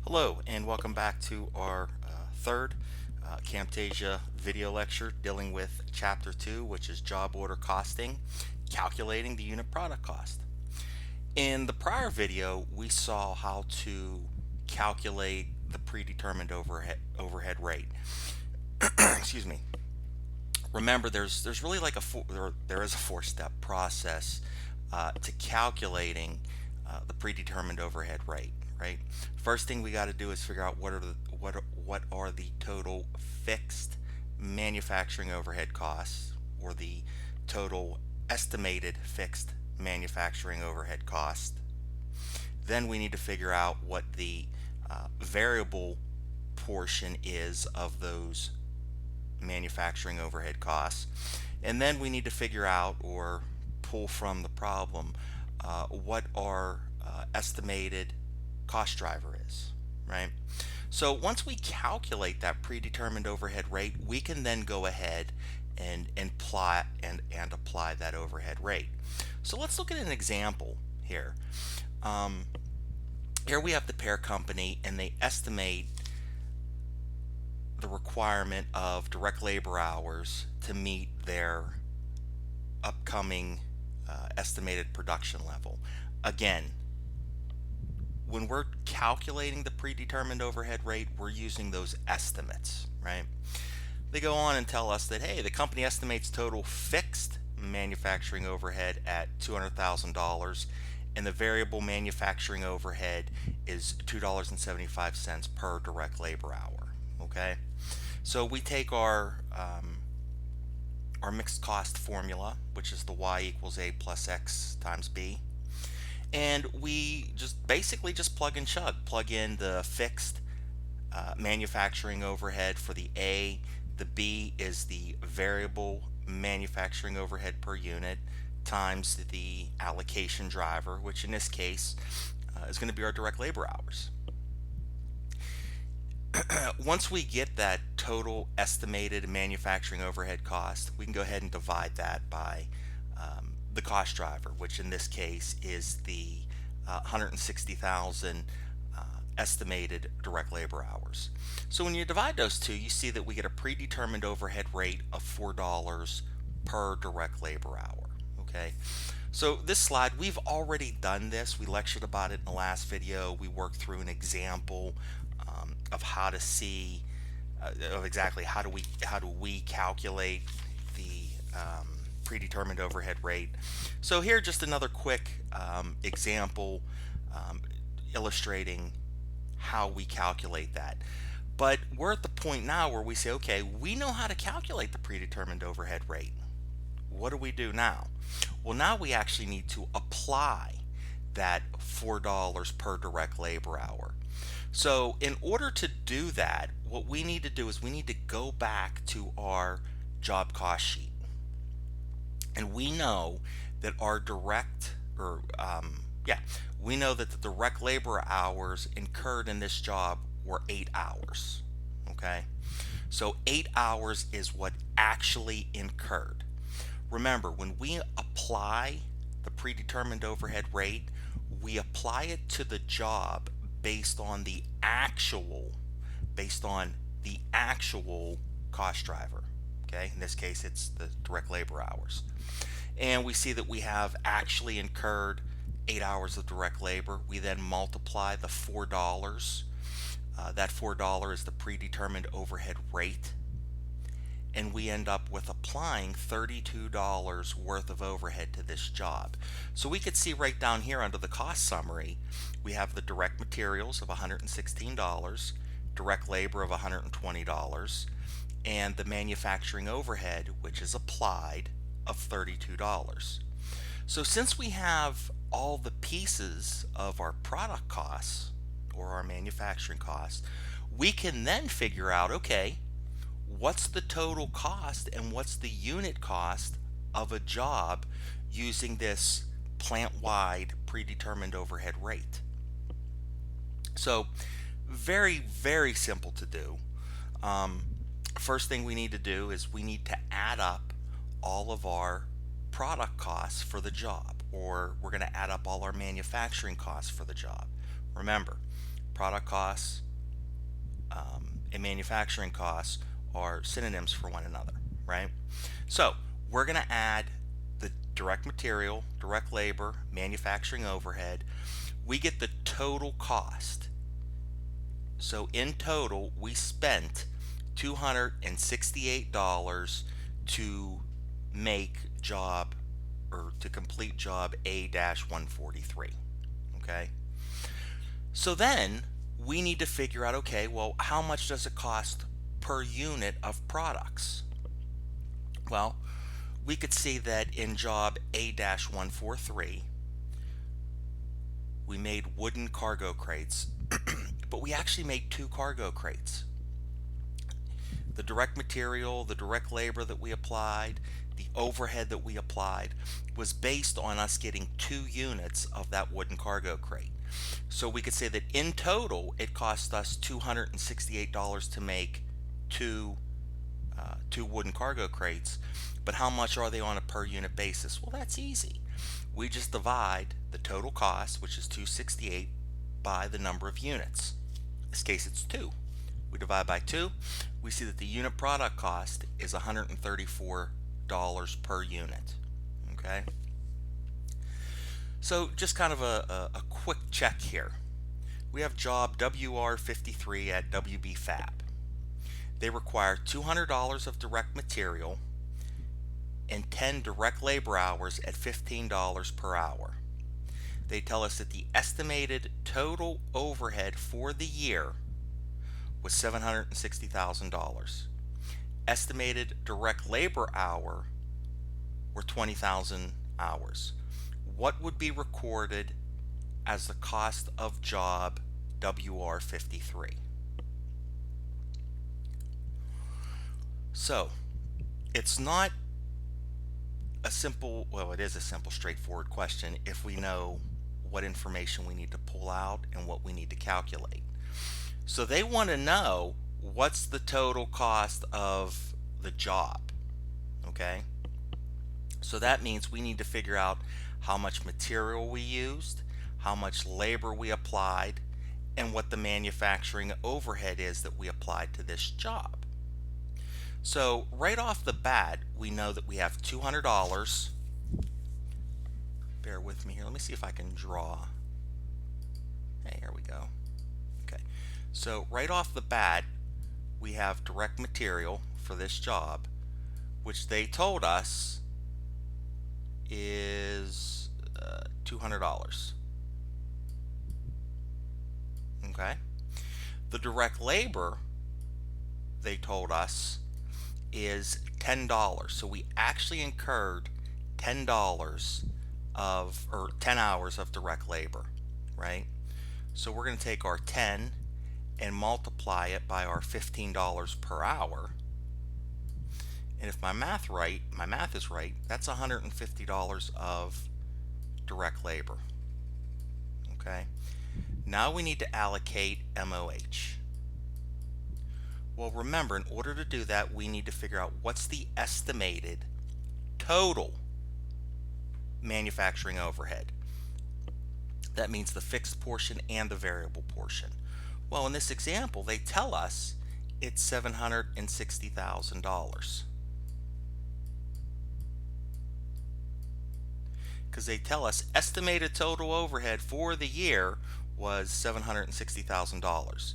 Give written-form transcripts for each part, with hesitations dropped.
Hello and welcome back to our third Camtasia video lecture dealing with Chapter 2, which is Job Order Costing, Calculating the Unit Product Cost. In the prior video, we saw how to calculate the predetermined overhead rate. Excuse me. Remember, there's really like there is a four-step process to calculating the predetermined overhead rate. Right. First thing we got to do is figure out what are the total fixed manufacturing overhead costs, or the total estimated fixed manufacturing overhead cost. Then we need to figure out what the variable portion is of those manufacturing overhead costs, and then we need to figure out or pull from the problem what our estimated cost driver is, right? So once we calculate that predetermined overhead rate, we can then go ahead and apply that overhead rate. So let's look at an example here. Here we have the pair company, and they estimate the requirement of direct labor hours to meet their upcoming estimated production level. Again, when we're calculating the predetermined overhead rate, we're using those estimates, right? They go on and tell us that, hey, the company estimates total fixed manufacturing overhead at $200,000, and the variable manufacturing overhead is $2.75 per direct labor hour. Okay, so we take our mixed cost formula, which is the y equals a plus x times b, and we basically plug and chug. Plug in the fixed manufacturing overhead for the A. The B is the variable manufacturing overhead per unit times the allocation driver, which in this case is going to be our direct labor hours. Once we get that total estimated manufacturing overhead cost, we can go ahead and divide that by the cost driver, which in this case is the 160,000 estimated direct labor hours. So when you divide those two, you see that we get a predetermined overhead rate of $4 per direct labor hour. Okay, so this slide, we've already done this. We lectured about it in the last video. We worked through an example of how to see of exactly how do we calculate the predetermined overhead rate. So here, just another quick example illustrating how we calculate that. But we're at the point now where we say, okay, we know how to calculate the predetermined overhead rate. What do we do now? Well, now we actually need to apply that $4 per direct labor hour. So in order to do that, what we need to do is we need to go back to our job cost sheet. And we know that our we know that the direct labor hours incurred in this job were 8 hours. Okay, so 8 hours is what actually incurred. Remember, when we apply the predetermined overhead rate, we apply it to the job based on the actual cost driver. Okay, in this case it's the direct labor hours, and we see that we have actually incurred 8 hours of direct labor. We then multiply the $4. That $4 is the predetermined overhead rate, and we end up with applying $32 worth of overhead to this job. So we could see right down here under the cost summary, we have the direct materials of $116, direct labor of $120, and the manufacturing overhead, which is applied, of $32. So since we have all the pieces of our product costs or our manufacturing costs, we can then figure out, okay, what's the total cost and what's the unit cost of a job using this plant-wide predetermined overhead rate. So very, very simple to do. First thing we need to do is we need to add up all of our product costs for the job, or we're going to add up all our manufacturing costs for the job. Remember, product costs and manufacturing costs are synonyms for one another, right? So we're going to add the direct material, direct labor, manufacturing overhead. We get the total cost. So in total, we spent $268 to make job or to complete job A-143. Okay. So then we need to figure out, okay, well, how much does it cost per unit of products? Well, we could see that in job A-143, we made wooden cargo crates, but we actually made 2 cargo crates. The direct material, the direct labor that we applied, the overhead that we applied was based on us getting 2 units of that wooden cargo crate. So we could say that in total it cost us $268 to make two wooden cargo crates. But how much are they on a per unit basis? Well, that's easy. We just divide the total cost, which is $268, by the number of units. In this case it's 2. We divide by 2, we see that the unit product cost is $134 per unit. Okay? So just kind of a quick check here. We have job WR53 at WB Fab. They require $200 of direct material and 10 direct labor hours at $15 per hour. They tell us that the estimated total overhead for the year was $760,000. Estimated direct labor hour were 20,000 hours. What would be recorded as the cost of job WR53? So it's not a simple, well, it is a simple, straightforward question if we know what information we need to pull out and what we need to calculate. So they want to know what's the total cost of the job. Okay, so that means we need to figure out how much material we used, how much labor we applied, and what the manufacturing overhead is that we applied to this job. So right off the bat, we know that we have $200. Bear with me here. Let me see if I can draw. Hey, here we go. Okay. So right off the bat, we have direct material for this job, which they told us is $200. Okay. The direct labor, they told us, is $10. So we actually incurred $10 of, or 10 hours of direct labor, right? So we're going to take our 10 and multiply it by our $15 per hour. And if my math is right, that's $150 of direct labor. Okay. Now we need to allocate MOH. Well, remember, in order to do that, we need to figure out what's the estimated total manufacturing overhead. That means the fixed portion and the variable portion. Well, in this example, they tell us it's $760,000. Because they tell us estimated total overhead for the year was $760,000.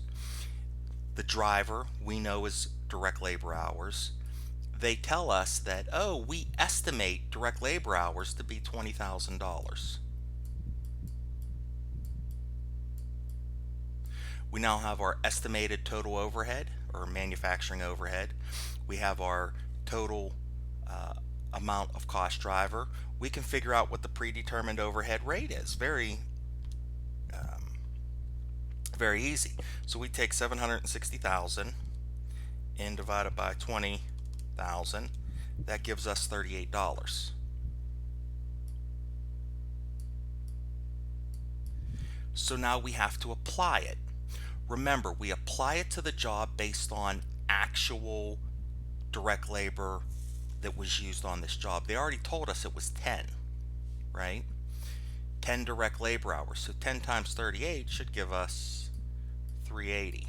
The driver we know is direct labor hours. They tell us that, oh, we estimate direct labor hours to be $20,000. We now have our estimated total overhead or manufacturing overhead. We have our total amount of cost driver. We can figure out what the predetermined overhead rate is. Very easy. So we take 760,000 and divide it by 20,000. That gives us $38. So now we have to apply it. Remember, we apply it to the job based on actual direct labor that was used on this job. They already told us it was 10, right? 10 direct labor hours. So 10 times 38 should give us 380.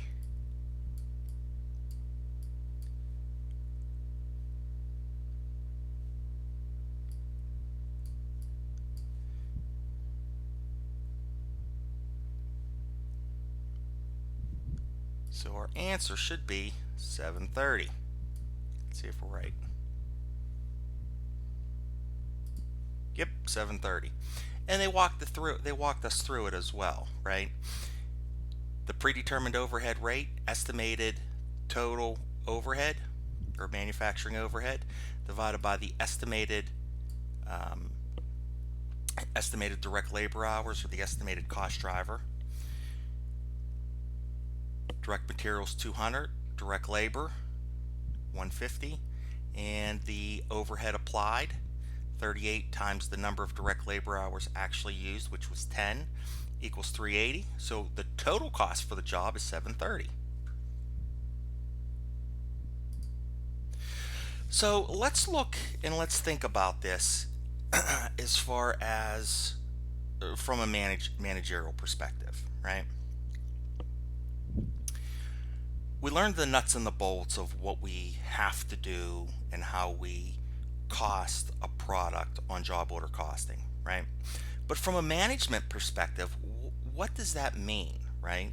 So our answer should be 730. Let's see if we're right. Yep, 730. And they walked us through it as well, right? The predetermined overhead rate, estimated total overhead or manufacturing overhead, divided by the um, estimated direct labor hours, or the estimated cost driver. Direct materials 200, direct labor 150, and the overhead applied 38 times the number of direct labor hours actually used, which was 10, equals 380. So the total cost for the job is 730. So let's look and let's think about this as far as from a managerial perspective, right? We learned the nuts and the bolts of what we have to do and how we cost a product on job order costing, right? But from a management perspective, what does that mean, right?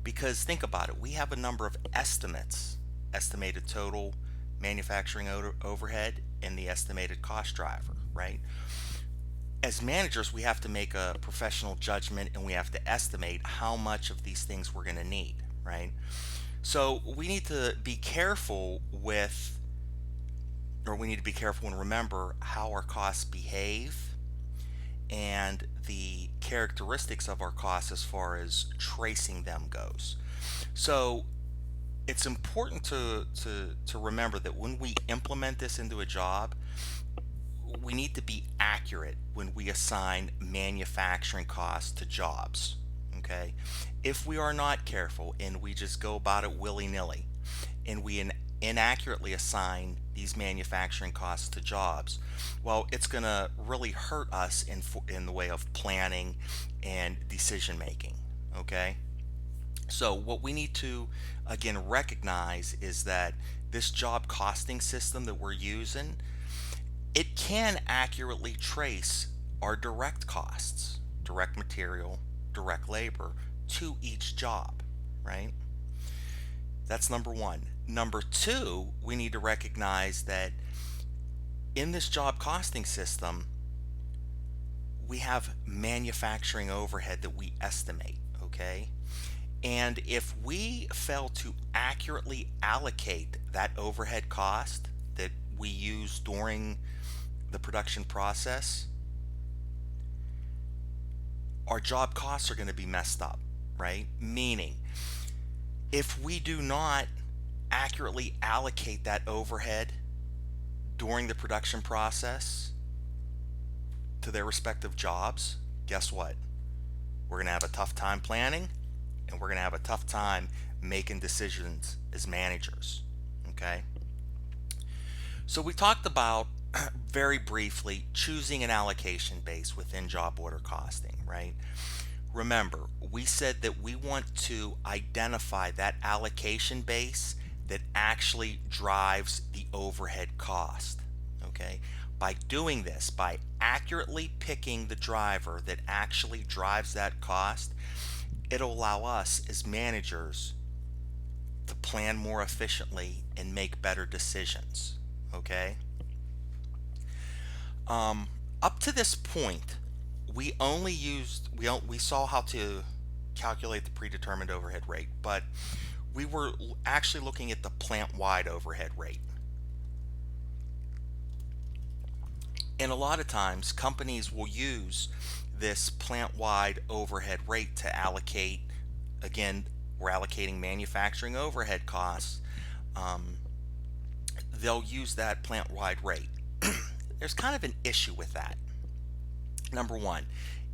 Because think about it, we have a number of estimates: estimated total manufacturing overhead and the estimated cost driver, right? As managers, we have to make a professional judgment and we have to estimate how much of these things we're going to need, right? So we need to be careful with, or we need to be careful and remember how our costs behave and the characteristics of our costs as far as tracing them goes. So it's important to remember that when we implement this into a job, we need to be accurate when we assign manufacturing costs to jobs. Okay, if we are not careful and we just go about it willy-nilly and we inaccurately assign these manufacturing costs to jobs, well, it's going to really hurt us in the way of planning and decision making. Okay, so what we need to again recognize is that this job costing system that we're using, it can accurately trace our direct costs, direct material, direct labor, to each job, right? That's number one. Number two, we need to recognize that in this job costing system, we have manufacturing overhead that we estimate, okay? And if we fail to accurately allocate that overhead cost that we use during the production process, our job costs are going to be messed up, right? Meaning, if we do not accurately allocate that overhead during the production process to their respective jobs, guess what? We're going to have a tough time planning and we're going to have a tough time making decisions as managers, okay? So we talked about very briefly choosing an allocation base within job order costing, right? Remember, we said that we want to identify that allocation base that actually drives the overhead cost, okay? By doing this, by accurately picking the driver that actually drives that cost, it'll allow us as managers to plan more efficiently and make better decisions, okay? Up to this point, we saw how to calculate the predetermined overhead rate, but we were actually looking at the plant-wide overhead rate. And a lot of times companies will use this plant-wide overhead rate to allocate, again, we're allocating manufacturing overhead costs. They'll use that plant-wide rate. There's kind of an issue with that. Number one,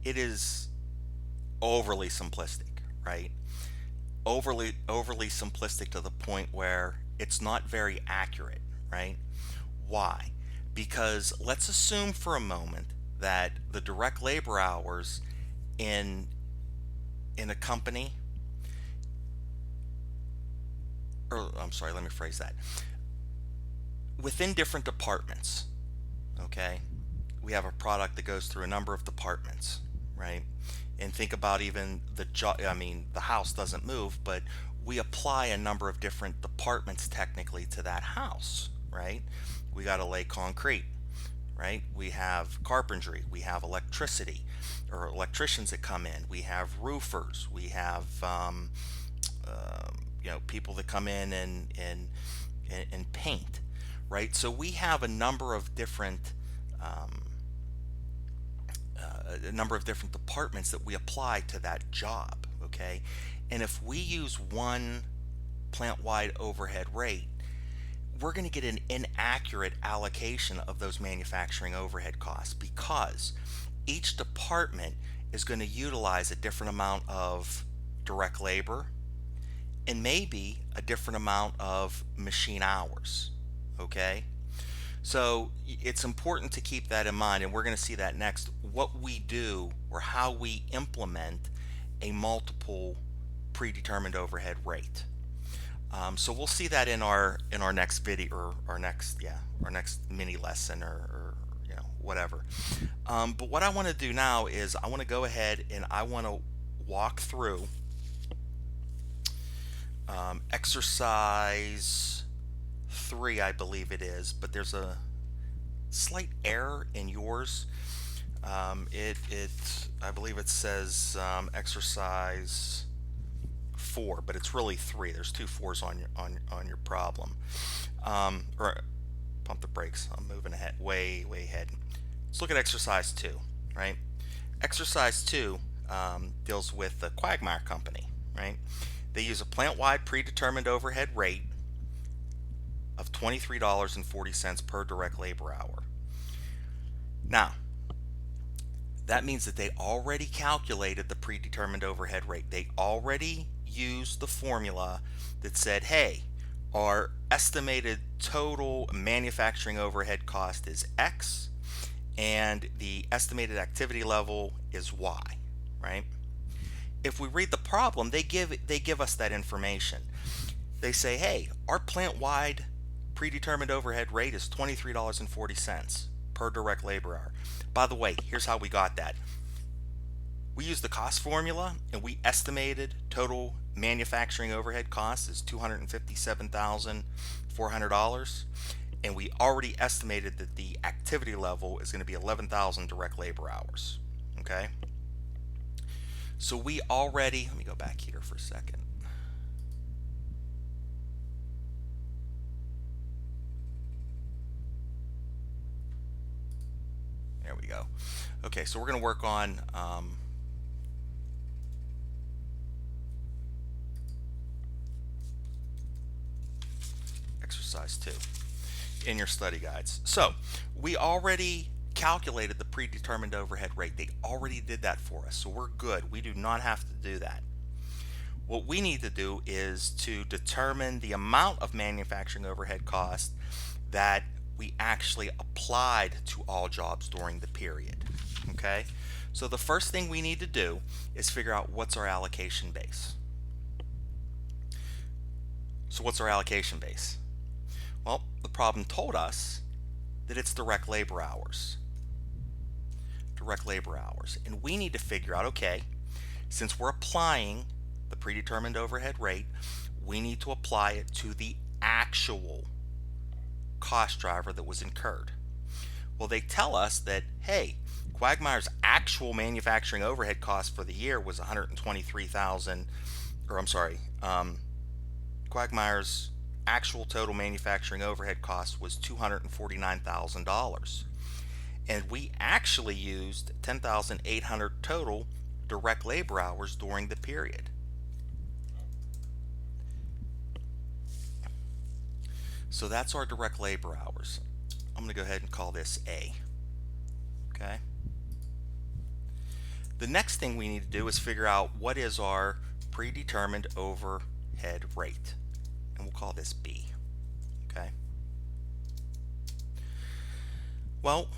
it is overly simplistic, right? Overly simplistic to the point where it's not very accurate, right? Why? Because let's assume for a moment that the direct labor hours in a company or I'm sorry, let me phrase that. Within different departments, okay, we have a product that goes through a number of departments, right? And think about even the job, I mean, the house doesn't move, but we apply a number of different departments technically to that house, right? We got to lay concrete, right? We have carpentry, we have electricity or electricians that come in, we have roofers, we have people that come in and paint, right? So we have a number of different um, departments that we apply to that job, okay? And if we use one plant-wide overhead rate, we're going to get an inaccurate allocation of those manufacturing overhead costs because each department is going to utilize a different amount of direct labor and maybe a different amount of machine hours, okay? So it's important to keep that in mind, and we're going to see that next, what we do or how we implement a multiple predetermined overhead rate. So we'll see that in our next video, or our next mini lesson, or whatever. But what I want to do now is I want to go ahead and I want to walk through exercise 3, I believe it is, but there's a slight error in yours. I believe it says exercise 4, but it's really 3. There's 2 4s on your problem. Or pump the brakes. I'm moving ahead, way ahead. Let's look at exercise 2. Right. Exercise 2 deals with the Quagmire Company. Right. They use a plant-wide predetermined overhead rate of $23.40 per direct labor hour. Now, that means that they already calculated the predetermined overhead rate. They already used the formula that said, hey, our estimated total manufacturing overhead cost is X and the estimated activity level is Y, right? If we read the problem, they give us that information. They say, hey, our plant-wide predetermined overhead rate is $23.40 per direct labor hour. By the way, here's how we got that. We used the cost formula and we estimated total manufacturing overhead costs is $257,400, and we already estimated that the activity level is going to be 11,000 direct labor hours. Okay, so we already, let me go back here for a second. There we go. Okay, so we're going to work on exercise 2 in your study guides. So we already calculated the predetermined overhead rate. They already did that for us, so we're good. We do not have to do that. What we need to do is to determine the amount of manufacturing overhead cost that we actually applied to all jobs during the period. Okay, so the first thing we need to do is figure out what's our allocation base. So what's our allocation base? Well, the problem told us that it's direct labor hours. Direct labor hours. And we need to figure out, okay, since we're applying the predetermined overhead rate, we need to apply it to the actual cost driver that was incurred. Well, they tell us that, hey, Quagmire's actual manufacturing overhead cost for the year was 123,000, or I'm sorry, Quagmire's actual total manufacturing overhead cost was $249,000. And we actually used 10,800 total direct labor hours during the period. So that's our direct labor hours. I'm going to go ahead and call this A. Okay. The next thing we need to do is figure out what is our predetermined overhead rate. And we'll call this B. Okay. Well,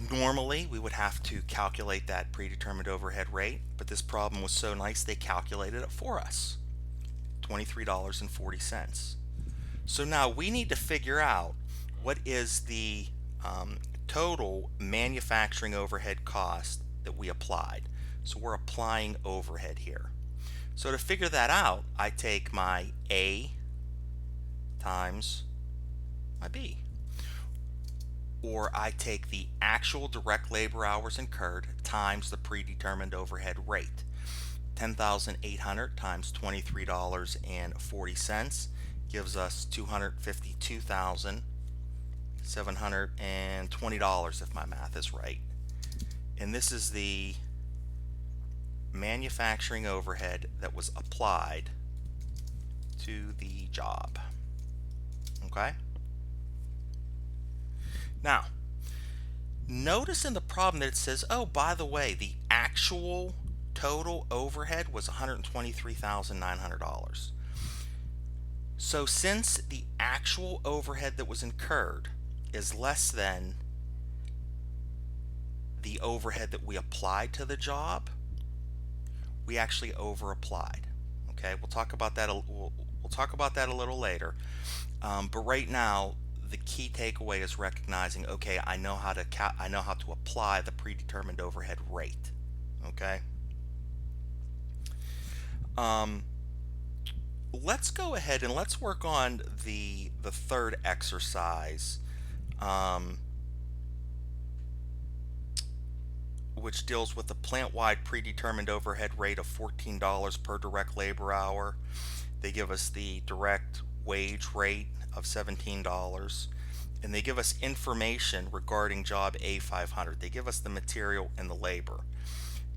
normally we would have to calculate that predetermined overhead rate, but this problem was so nice they calculated it for us. $23.40. So now we need to figure out what is the total manufacturing overhead cost that we applied. So we're applying overhead here. So to figure that out, I take my A times my B. Or I take the actual direct labor hours incurred times the predetermined overhead rate. 10,800 times $23.40 gives us $252,720 if my math is right. And this is the manufacturing overhead that was applied to the job. Okay? Now, notice in the problem that it says, oh, by the way, the actual total overhead was $123,900. So since the actual overhead that was incurred is less than the overhead that we applied to the job, we actually over applied. Okay, we'll talk about that. We'll talk about that a little later. But right now, the key takeaway is recognizing, okay, I know how to apply the predetermined overhead rate. Okay. Let's go ahead and let's work on the third exercise, which deals with the plant-wide predetermined overhead rate of $14 per direct labor hour. They give us the direct wage rate of $17, and they give us information regarding job A500. They give us the material and the labor.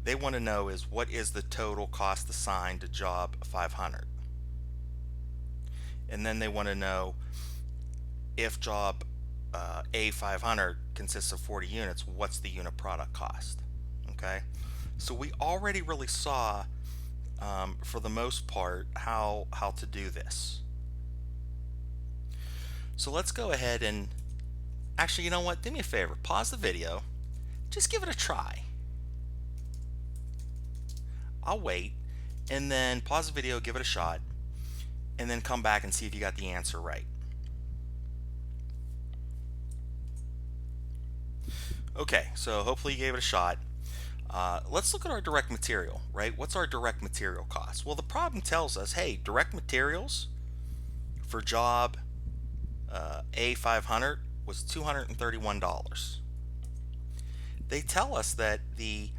They want to know is what is the total cost assigned to job 500, and then they want to know if job A500 consists of 40 units, what's the unit product cost. Okay, so we already really saw for the most part how to do this. So let's go ahead and actually, you know what, do me a favor, pause the video, just give it a try. I'll wait, and then pause the video, give it a shot, and then come back and see if you got the answer right. Okay, so hopefully you gave it a shot. Let's look at our direct material, right? What's our direct material cost? Well, the problem tells us, hey, direct materials for job A500 was $231. They tell us that the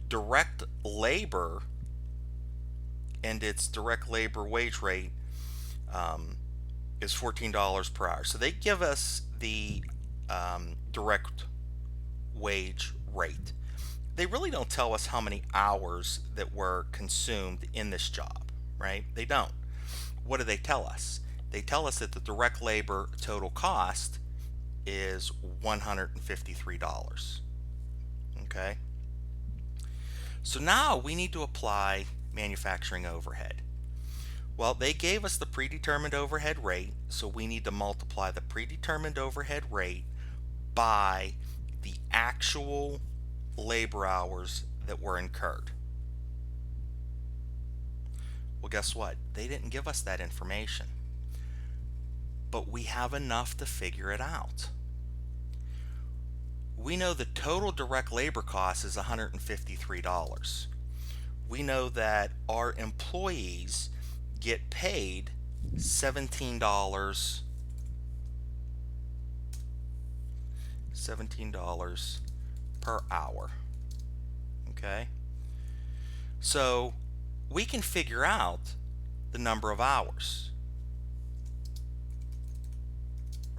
direct labor and its direct labor wage rate is $14 per hour. So they give us the direct wage rate. They really don't tell us how many hours that were consumed in this job, right? They don't. What do they tell us? They tell us that the direct labor total cost is $153. Okay? So now we need to apply manufacturing overhead. Well, they gave us the predetermined overhead rate, so we need to multiply the predetermined overhead rate by the actual labor hours that were incurred. Well, guess what? They didn't give us that information, but we have enough to figure it out. We know the total direct labor cost is $153. We know that our employees get paid $17 per hour. Okay, so we can figure out the number of hours,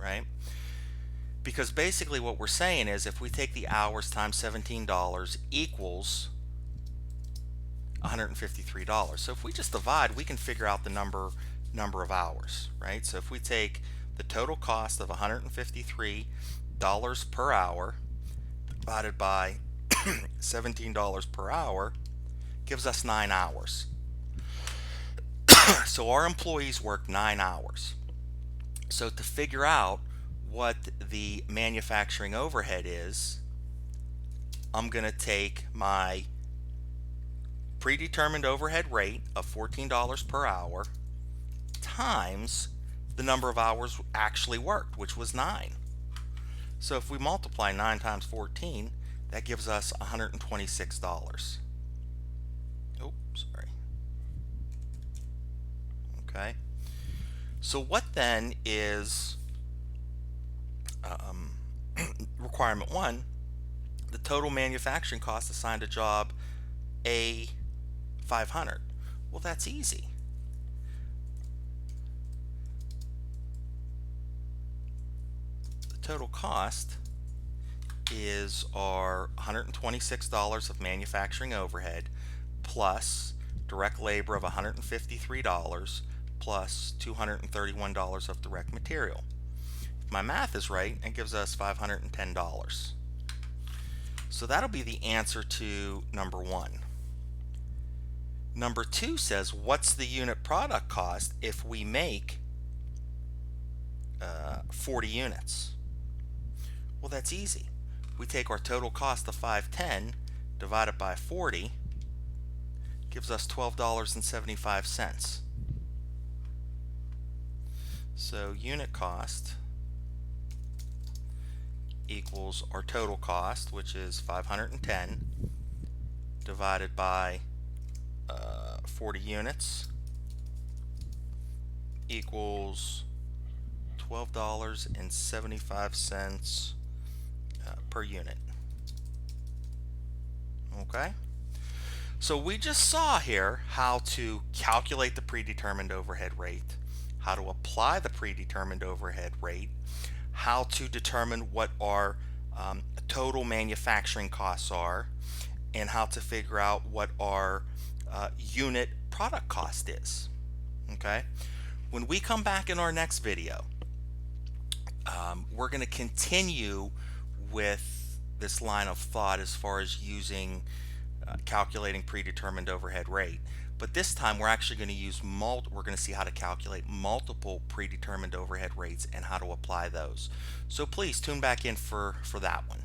right? Because basically what we're saying is if we take the hours times $17 equals $153. So if we just divide, we can figure out the number of hours, right? So if we take the total cost of $153 per hour divided by $17 per hour gives us 9 hours. So our employees work 9 hours. So to figure out what the manufacturing overhead is, I'm going to take my predetermined overhead rate of $14 per hour times the number of hours actually worked, which was 9. So if we multiply 9 times 14, that gives us $126. Oh, sorry. Okay. So what then is requirement 1? The total manufacturing cost assigned to job A 500. Well, that's easy. The total cost is our $126 of manufacturing overhead plus direct labor of $153 plus $231 of direct material. If my math is right, it gives us $510. So that'll be the answer to number 1. Number 2 says, what's the unit product cost if we make 40 units? Well, that's easy. We take our total cost of 510 divided by 40, gives us $12.75. So unit cost equals our total cost, which is 510 divided by 40 units, equals $12.75 per unit. Okay, so we just saw here how to calculate the predetermined overhead rate, how to apply the predetermined overhead rate, how to determine what our total manufacturing costs are, and how to figure out what our unit product cost is. Okay, when we come back in our next video, we're going to continue with this line of thought as far as using calculating predetermined overhead rate. But this time we're actually going to use we're going to see how to calculate multiple predetermined overhead rates and how to apply those. So please tune back in for that one.